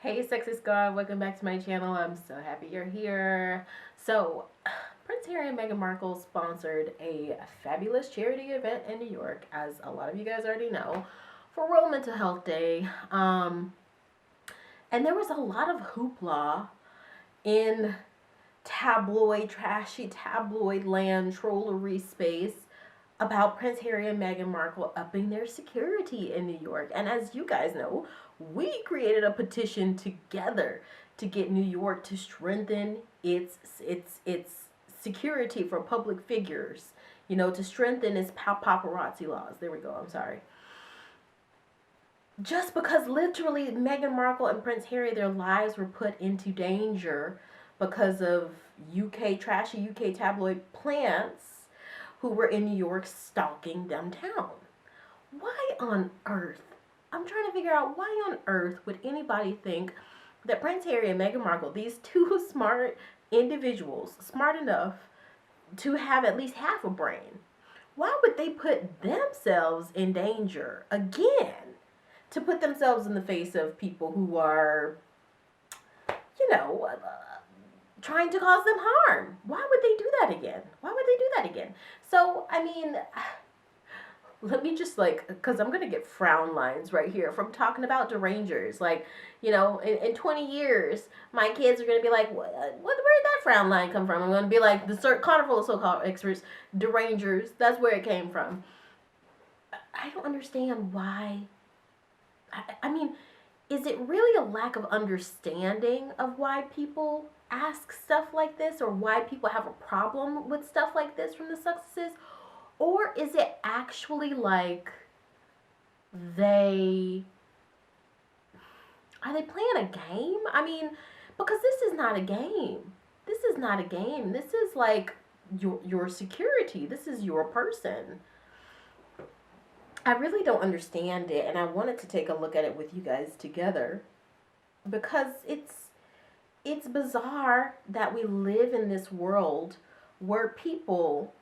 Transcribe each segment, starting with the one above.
Hey sexy squad, welcome back to my channel. I'm so happy you're here. So, Prince Harry and Meghan Markle sponsored a fabulous charity event in New York, as a lot of you guys already know, for World Mental Health Day. And there was a lot of hoopla in trashy tabloid land, trollery space about Prince Harry and Meghan Markle upping their security in New York. And as you guys know, we created a petition together to get New York to strengthen its security for public figures. You know, to strengthen its paparazzi laws. There we go. I'm sorry. Just because literally Meghan Markle and Prince Harry, their lives were put into danger because of trashy UK tabloid plants who were in New York stalking downtown. Why on earth? I'm trying to figure out why on earth would anybody think that Prince Harry and Meghan Markle, these two smart individuals, smart enough to have at least half a brain, why would they put themselves in danger again? To put themselves in the face of people who are, you know, trying to cause them harm. Why would they do that again? Why would they do that again? So, I mean, let me just because I'm going to get frown lines right here from talking about derangers. Like, you know, in 20 years, my kids are going to be like, where did that frown line come from? I'm going to be like, the carnival of so-called experts, derangers, that's where it came from. I don't understand why. I mean, is it really a lack of understanding of why people ask stuff like this, or why people have a problem with stuff like this from the Sussexes? Or is it actually like are they playing a game? I mean, because this is not a game. This is not a game. This is like your security. This is your person. I really don't understand it, and I wanted to take a look at it with you guys together because it's bizarre that we live in this world where people,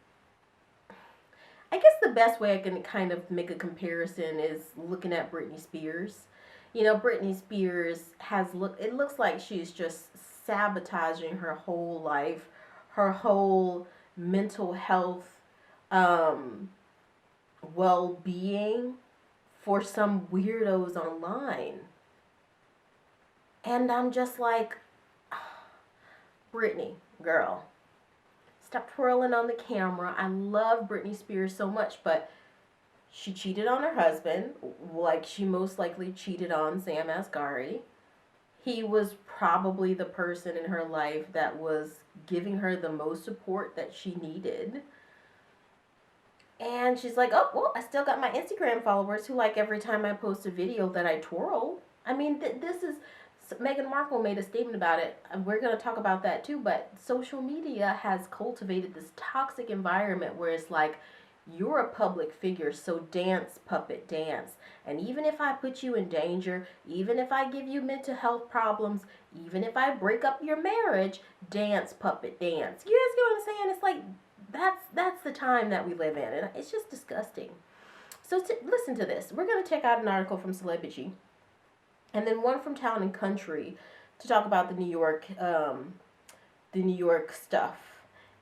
I guess the best way I can kind of make a comparison is looking at Britney Spears. You know, Britney Spears it looks like she's just sabotaging her whole life, her whole mental health, well-being for some weirdos online. And I'm just like, Britney, girl, stop twirling on the camera. I love Britney Spears so much, but she cheated on her husband, like she most likely cheated on Sam Asghari. He was probably the person in her life that was giving her the most support that she needed. And she's like, oh, well, I still got my Instagram followers who like every time I post a video that I twirl. I mean, this is, Meghan Markle made a statement about it. We're going to talk about that too, but social media has cultivated this toxic environment where it's like, you're a public figure, so dance, puppet, dance. And even if I put you in danger, even if I give you mental health problems, even if I break up your marriage, dance, puppet, dance. You guys get what I'm saying? It's like, that's the time that we live in, and it's just disgusting. So listen to this. We're going to check out an article from Celebrity, and then one from Town and Country to talk about the New York stuff,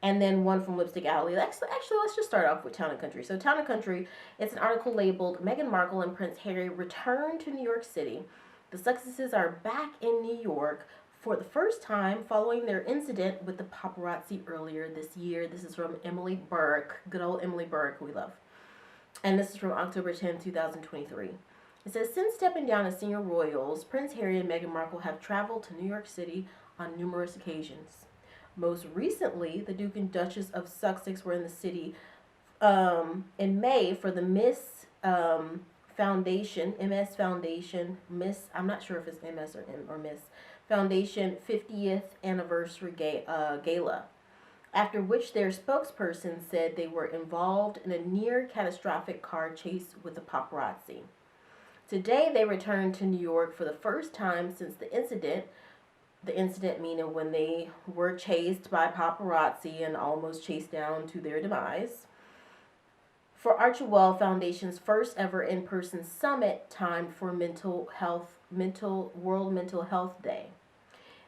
and then one from Lipstick Alley. Actually, let's just start off with Town and Country. So Town and Country, it's an article labeled "Meghan Markle and Prince Harry return to New York City. The Sussexes are back in New York for the first time following their incident with the paparazzi earlier this year." This is from Emily Burke, good old Emily Burke, who we love. And this is from October 10, 2023. It says, since stepping down as senior royals, Prince Harry and Meghan Markle have traveled to New York City on numerous occasions. Most recently, the Duke and Duchess of Sussex were in the city in May for the MS Foundation, I'm not sure if it's MS or Miss Foundation 50th anniversary gala, after which their spokesperson said they were involved in a near catastrophic car chase with the paparazzi. Today they returned to New York for the first time since the incident meaning when they were chased by paparazzi and almost chased down to their demise, for Archewell Foundation's first ever in-person summit timed for Mental Health World Mental Health Day.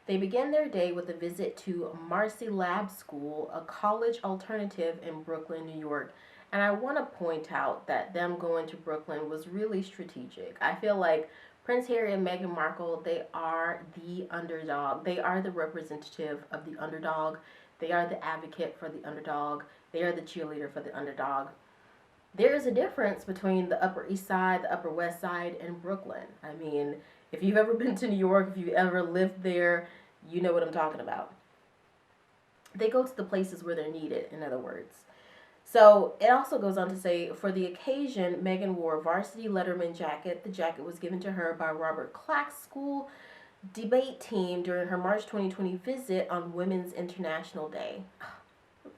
They began their day with a visit to Marcy Lab School, a college alternative in Brooklyn, New York. And I want to point out that them going to Brooklyn was really strategic. I feel like Prince Harry and Meghan Markle, they are the underdog. They are the representative of the underdog. They are the advocate for the underdog. They are the cheerleader for the underdog. There is a difference between the Upper East Side, the Upper West Side, and Brooklyn. I mean, if you've ever been to New York, if you've ever lived there, you know what I'm talking about. They go to the places where they're needed, in other words. So it also goes on to say, for the occasion, Meghan wore a varsity Letterman jacket. The jacket was given to her by Robert Clack's school debate team during her March 2020 visit on Women's International Day. I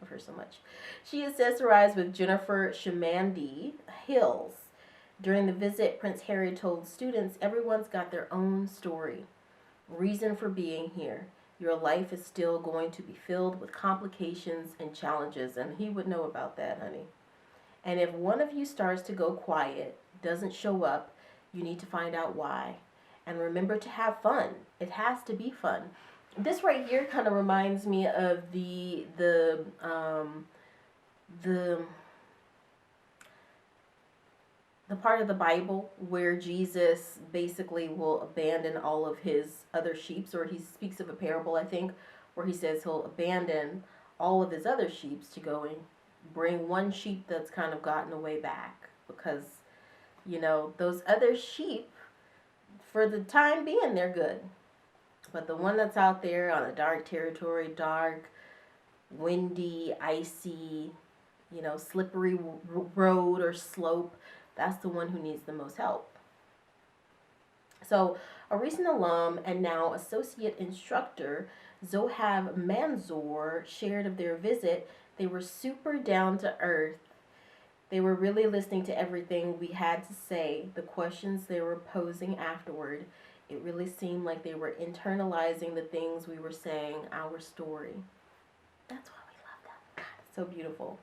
love her so much. She accessorized with Jennifer Shamandi Hills. During the visit, Prince Harry told students everyone's got their own story, reason for being here. Your life is still going to be filled with complications and challenges, and he would know about that, honey. And if one of you starts to go quiet, doesn't show up, you need to find out why. And remember to have fun. It has to be fun. This right here kind of reminds me of the part of the Bible where Jesus basically will abandon all of his other sheep, or he speaks of a parable, I think, where he says he'll abandon all of his other sheep to go and bring one sheep that's kind of gotten away back, because, you know, those other sheep, for the time being, they're good. But the one that's out there on a dark territory, dark, windy, icy, you know, slippery road or slope, that's the one who needs the most help. So a recent alum and now associate instructor, Zohab Manzoor, shared of their visit. They were super down to earth. They were really listening to everything we had to say, the questions they were posing afterward. It really seemed like they were internalizing the things we were saying, our story. That's why we love them. God, it's so beautiful.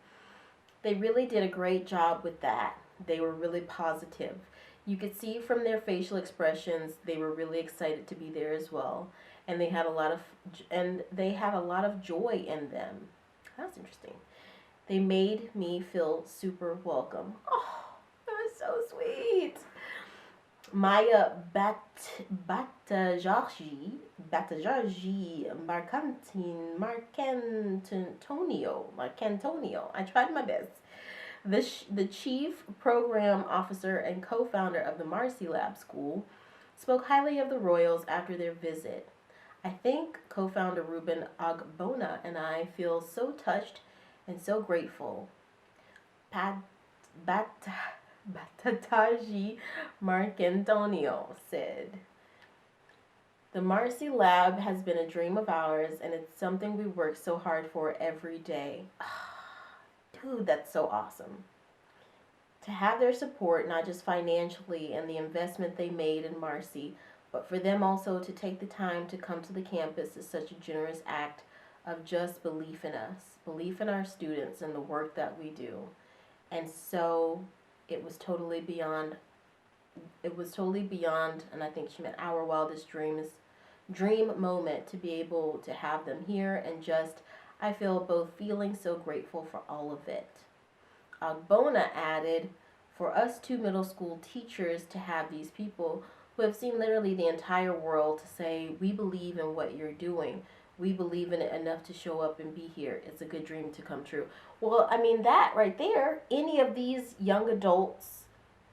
They really did a great job with that. They were really positive. You could see from their facial expressions they were really excited to be there as well, and they had a lot of joy in them. That's interesting. They made me feel super welcome. Oh, that was so sweet. Maya Batajaji Marcantonio. I tried my best. The chief program officer and co-founder of the Marcy Lab School spoke highly of the royals after their visit. I think co-founder Ruben Ogbonna and I feel so touched and so grateful. Batataji Marcantonio said, the Marcy Lab has been a dream of ours, and it's something we work so hard for every day. Dude, that's so awesome. To have their support, not just financially and the investment they made in Marcy, but for them also to take the time to come to the campus is such a generous act of just belief in us, belief in our students and the work that we do. And so it was totally beyond, and I think she meant our wildest dream moment to be able to have them here, and just, I feel both feeling so grateful for all of it. Ogbonna added, for us two middle school teachers to have these people who have seen literally the entire world to say, we believe in what you're doing. We believe in it enough to show up and be here. It's a good dream to come true. Well, I mean, that right there, any of these young adults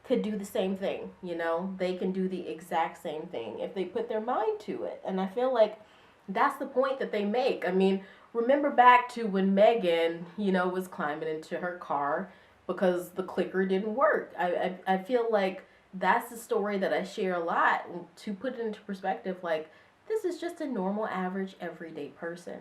could do the same thing, you know? They can do the exact same thing if they put their mind to it. And I feel like that's the point that they make. I mean, remember back to when Meghan, you know, was climbing into her car because the clicker didn't work. I feel like that's the story that I share a lot to put it into perspective. Like, this is just a normal, average, everyday person.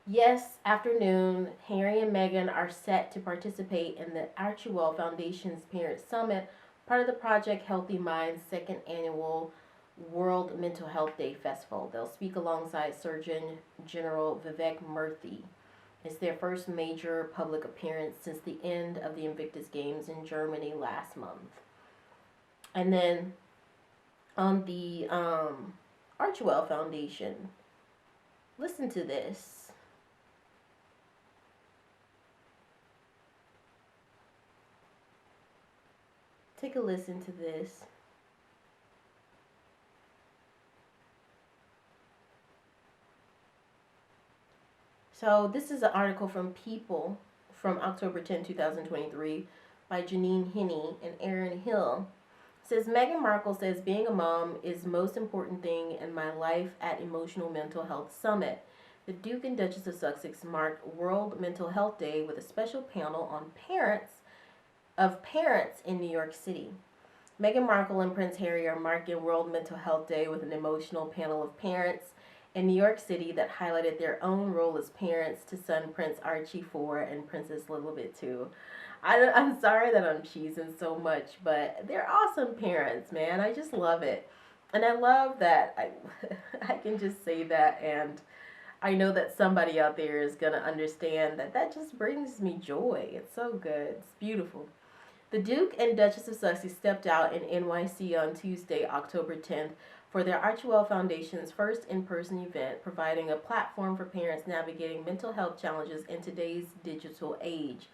Yes, afternoon, Harry and Meghan are set to participate in the Archewell Foundation's Parent Summit, part of the Project Healthy Minds' second annual World Mental Health Day Festival. They'll speak alongside Surgeon General Vivek Murthy. It's their first major public appearance since the end of the Invictus Games in Germany last month. And then on the Archewell Foundation. Listen to this. Take a listen to this. So this is an article from People from October 10, 2023 by Janine Henney and Aaron Hill. It says Meghan Markle says being a mom is the most important thing in my life at Emotional Mental Health Summit. The Duke and Duchess of Sussex marked World Mental Health Day with a special panel on parents in New York City. Meghan Markle and Prince Harry are marking World Mental Health Day with an emotional panel of parents in New York City that highlighted their own role as parents to son Prince Archie 4 and Princess Lilibet 2. I'm sorry that I'm cheesing so much, but they're awesome parents, man. I just love it. And I love that I can just say that, and I know that somebody out there is going to understand that that just brings me joy. It's so good. It's beautiful. The Duke and Duchess of Sussex stepped out in NYC on Tuesday, October 10th, for their Archewell Foundation's first in-person event, providing a platform for parents navigating mental health challenges in today's digital age.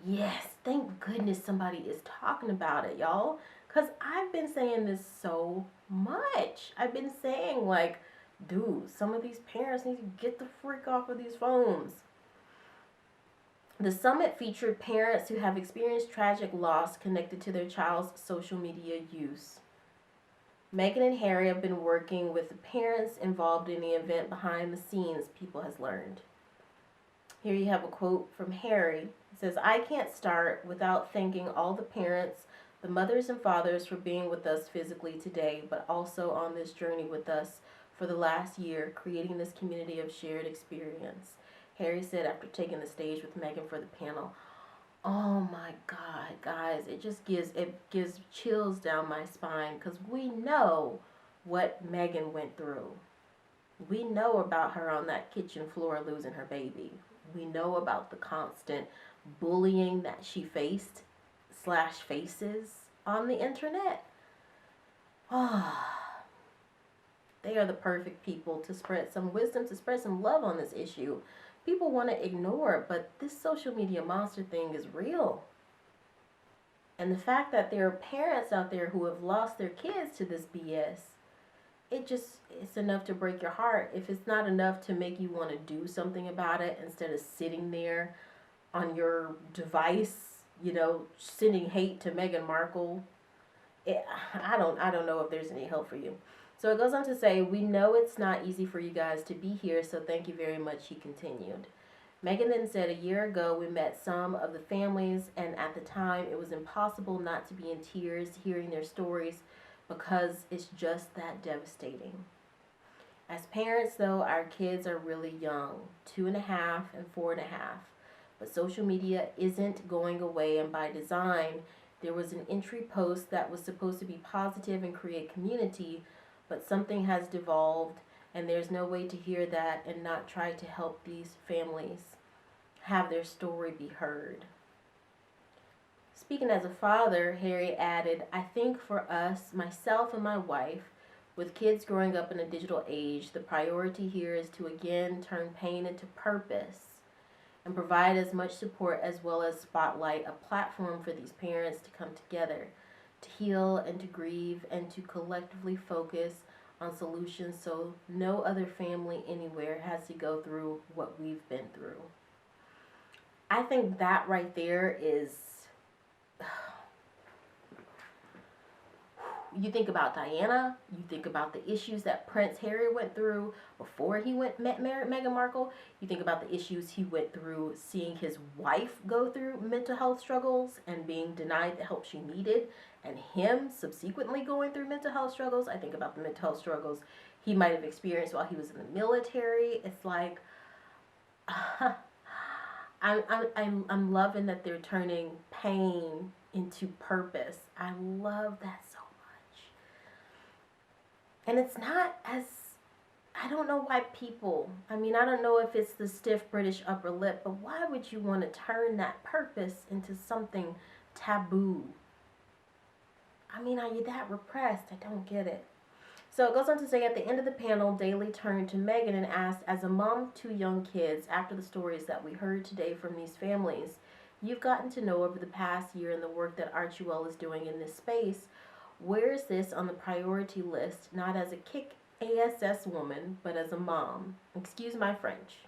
Yes, thank goodness somebody is talking about it, y'all. Because I've been saying this so much. I've been saying, like, dude, some of these parents need to get the freak off of these phones. The summit featured parents who have experienced tragic loss connected to their child's social media use. Meghan and Harry have been working with the parents involved in the event behind the scenes, People has learned. Here you have a quote from Harry. It says, I can't start without thanking all the parents, the mothers and fathers for being with us physically today, but also on this journey with us for the last year, creating this community of shared experience. Harry said after taking the stage with Meghan for the panel. Oh my God, guys, it gives chills down my spine because we know what Meghan went through. We know about her on that kitchen floor losing her baby. We know about the constant bullying that she faced / faces on the internet. They are the perfect people to spread some wisdom, to spread some love on this issue. People want to ignore it, but this social media monster thing is real. And the fact that there are parents out there who have lost their kids to this BS, it's enough to break your heart. If it's not enough to make you want to do something about it instead of sitting there on your device, sending hate to Meghan Markle, I don't know if there's any help for you. So it goes on to say, we know it's not easy for you guys to be here, so thank you very much, he continued. Meghan then said, a year ago we met some of the families, and at the time it was impossible not to be in tears hearing their stories because it's just that devastating. As parents, though, our kids are really young, 2.5 and 4.5. But social media isn't going away, and by design, there was an entry post that was supposed to be positive and create community, but something has devolved, and there's no way to hear that and not try to help these families have their story be heard. Speaking as a father, Harry added, I think for us, myself and my wife, with kids growing up in a digital age, the priority here is to again turn pain into purpose and provide as much support as well as spotlight a platform for these parents to come together, to heal and to grieve and to collectively focus on solutions so no other family anywhere has to go through what we've been through. I think that right there is, you think about Diana, you think about the issues that Prince Harry went through before he met Meghan Markle, you think about the issues he went through seeing his wife go through mental health struggles and being denied the help she needed, and him subsequently going through mental health struggles. I think about the mental health struggles he might have experienced while he was in the military. It's like, I'm loving that they're turning pain into purpose. I love that so much. And it's not as, I don't know why people, I don't know if it's the stiff British upper lip, but why would you want to turn that purpose into something taboo? I mean, are you that repressed? I don't get it. So it goes on to say, at the end of the panel, Daly turned to Meghan and asked, as a mom of two young kids, after the stories that we heard today from these families, you've gotten to know over the past year and the work that Archewell is doing in this space, where is this on the priority list, not as a kick ass woman, but as a mom? Excuse my French.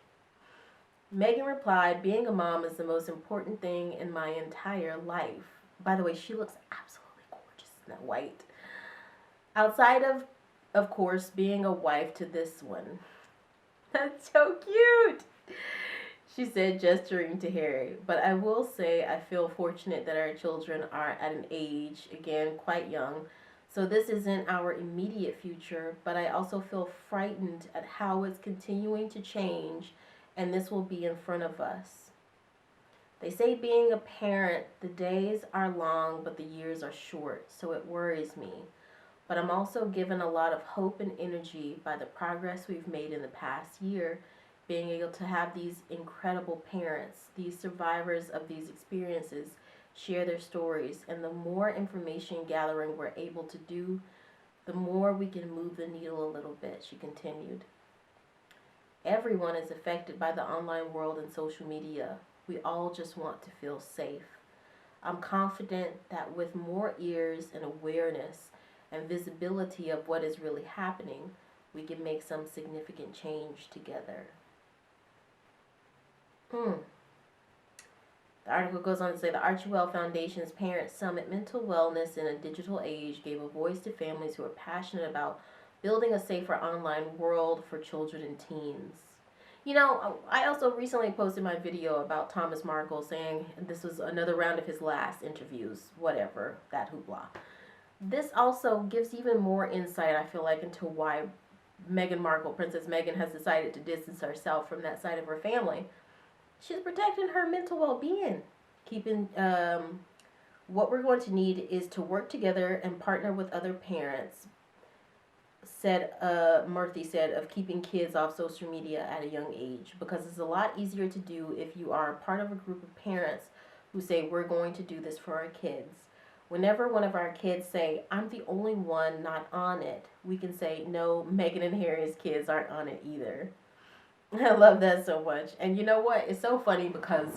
Meghan replied, being a mom is the most important thing in my entire life. By the way, she looks absolutely gorgeous in that white. Outside of course, being a wife to this one. That's so cute, she said, gesturing to Harry. But I will say I feel fortunate that our children are at an age, again, quite young. So this isn't our immediate future, but I also feel frightened at how it's continuing to change, and this will be in front of us. They say being a parent, the days are long, but the years are short, so it worries me. But I'm also given a lot of hope and energy by the progress we've made in the past year, being able to have these incredible parents, these survivors of these experiences, share their stories. And the more information gathering we're able to do, the more we can move the needle a little bit, she continued. Everyone is affected by the online world and social media. We all just want to feel safe. I'm confident that with more ears and awareness and visibility of what is really happening, we can make some significant change together. The article goes on to say the Archewell Foundation's Parent Summit Mental Wellness in a Digital Age gave a voice to families who are passionate about building a safer online world for children and teens. You know, I also recently posted my video about Thomas Markle saying this was another round of his last interviews, whatever, that hoopla. This also gives even more insight, I feel like, into why Meghan Markle, Princess Meghan, has decided to distance herself from that side of her family. She's protecting her mental well-being. What we're going to need is to work together and partner with other parents, Murthy said, of keeping kids off social media at a young age, because it's a lot easier to do if you are part of a group of parents who say, we're going to do this for our kids. Whenever one of our kids say, I'm the only one not on it, we can say, no, Meghan and Harry's kids aren't on it either. I love that so much. And you know what? It's so funny because,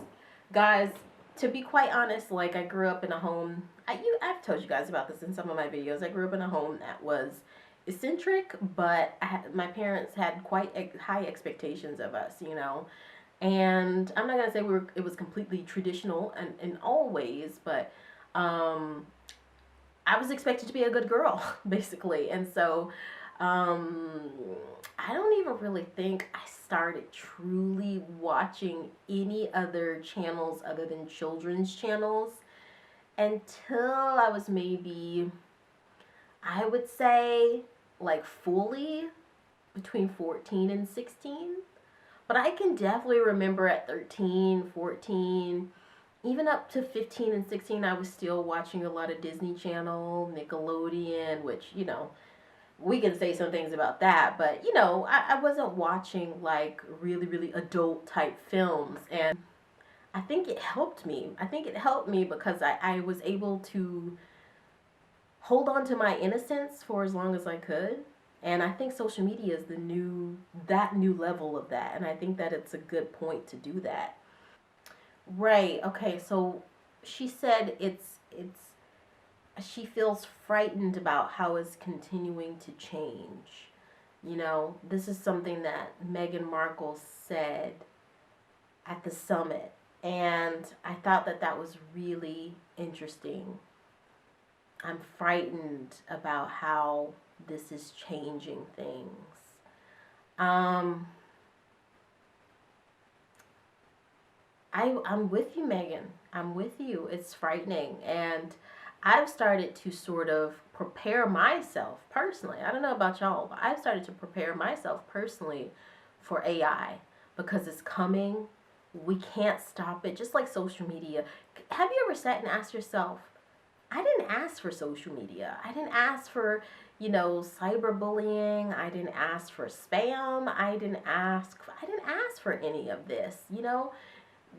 guys, to be quite honest, like, I grew up in a home, I've told you guys about this in some of my videos. I grew up in a home that was eccentric, but my parents had quite high expectations of us, you know. And I'm not going to say it was completely traditional in all ways, but I was expected to be a good girl, basically. And so I don't even really think I started truly watching any other channels other than children's channels until I was maybe, I would say, like fully between 14 and 16. But I can definitely remember at 13, 14, even up to 15 and 16, I was still watching a lot of Disney Channel, Nickelodeon, which, you know, we can say some things about that, but, you know, I wasn't watching, like, really, really adult type films, and I think it helped me. I think it helped me because I was able to hold on to my innocence for as long as I could, and I think social media is that new level of that, and I think that it's a good point to do that. Right, okay, so she said she feels frightened about how it's continuing to change. You know, this is something that Meghan Markle said at the summit, and I thought that was really interesting. I'm frightened about how this is changing things. I'm with you, Meghan. I'm with you. It's frightening, and I've started to sort of prepare myself personally. I don't know about y'all, but I've started to prepare myself personally for AI because it's coming. We can't stop it. Just like social media. Have you ever sat and asked yourself, I didn't ask for social media. I didn't ask for, you know, cyberbullying. I didn't ask for spam. I didn't ask for any of this, you know?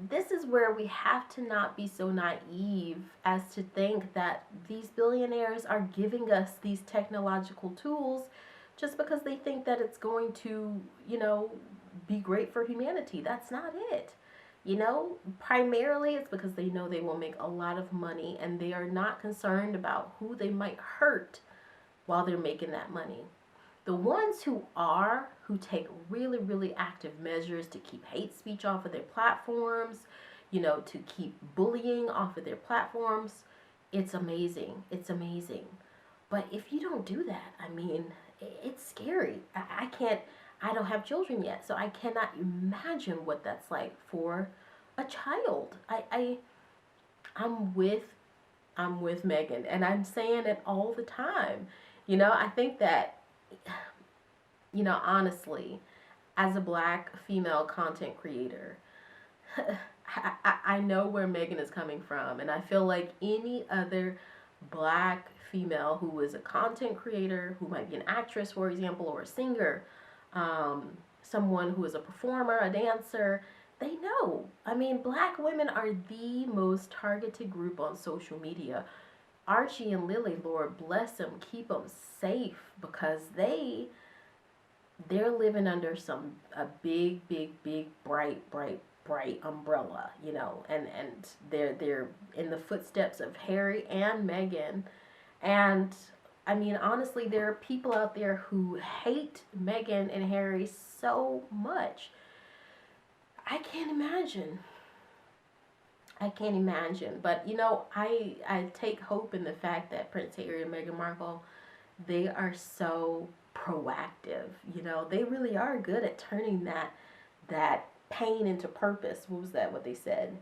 this is where we have to not be so naive as to think that these billionaires are giving us these technological tools just because they think that it's going to, be great for humanity. That's not it. Primarily it's because they know they will make a lot of money and they are not concerned about who they might hurt while they're making that money. The ones who take really, really active measures to keep hate speech off of their platforms, to keep bullying off of their platforms, it's amazing. It's amazing. But if you don't do that, I mean, it's scary. I can't, I don't have children yet, so I cannot imagine what that's like for a child. I'm with I'm with Meghan, and I'm saying it all the time. I think that, honestly, as a black female content creator, I know where Meghan is coming from, and I feel like any other black female who is a content creator, who might be an actress, for example, or a singer, someone who is a performer, a dancer, they know. I mean, black women are the most targeted group on social media. Archie and Lily, Lord bless them, keep them safe because they're living under a big, big, big, bright, bright, bright umbrella, and they're in the footsteps of Harry and Meghan. And I mean, honestly, there are people out there who hate Meghan and Harry so much. I can't imagine. I can't imagine. But I take hope in the fact that Prince Harry and Meghan Markle, they are so proactive. They really are good at turning that pain into purpose. What was that? What they said?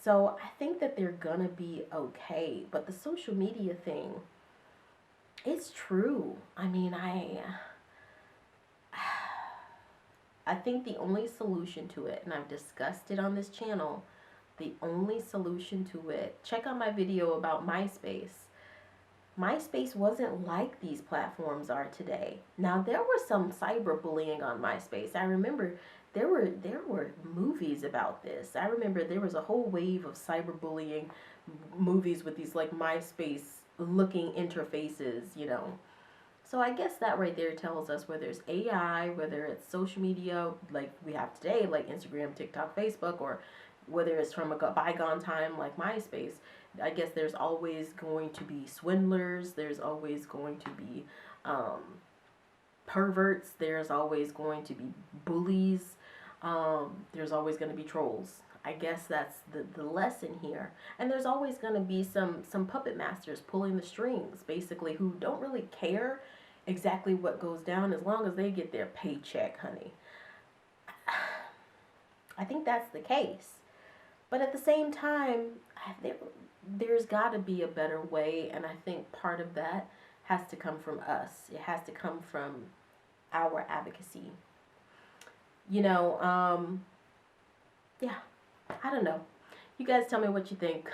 So I think that they're gonna be okay. But the social media thing, it's true. I mean, I think the only solution to it, and I've discussed it on this channel, the only solution to it, check out my video about MySpace. MySpace wasn't like these platforms are today. Now, there was some cyberbullying on MySpace. I remember there were movies about this. I remember there was a whole wave of cyberbullying movies with these like MySpace looking interfaces, So I guess that right there tells us whether it's AI, whether it's social media like we have today, like Instagram, TikTok, Facebook, or whether it's from a bygone time like MySpace. I guess there's always going to be swindlers. There's always going to be perverts. There's always going to be bullies. There's always going to be trolls. I guess that's the lesson here. And there's always going to be some puppet masters pulling the strings, basically, who don't really care exactly what goes down as long as they get their paycheck, honey. I think that's the case. But at the same time, there's got to be a better way, and I think part of that has to come from us. It has to come from our advocacy. Yeah, I don't know. You guys tell me what you think.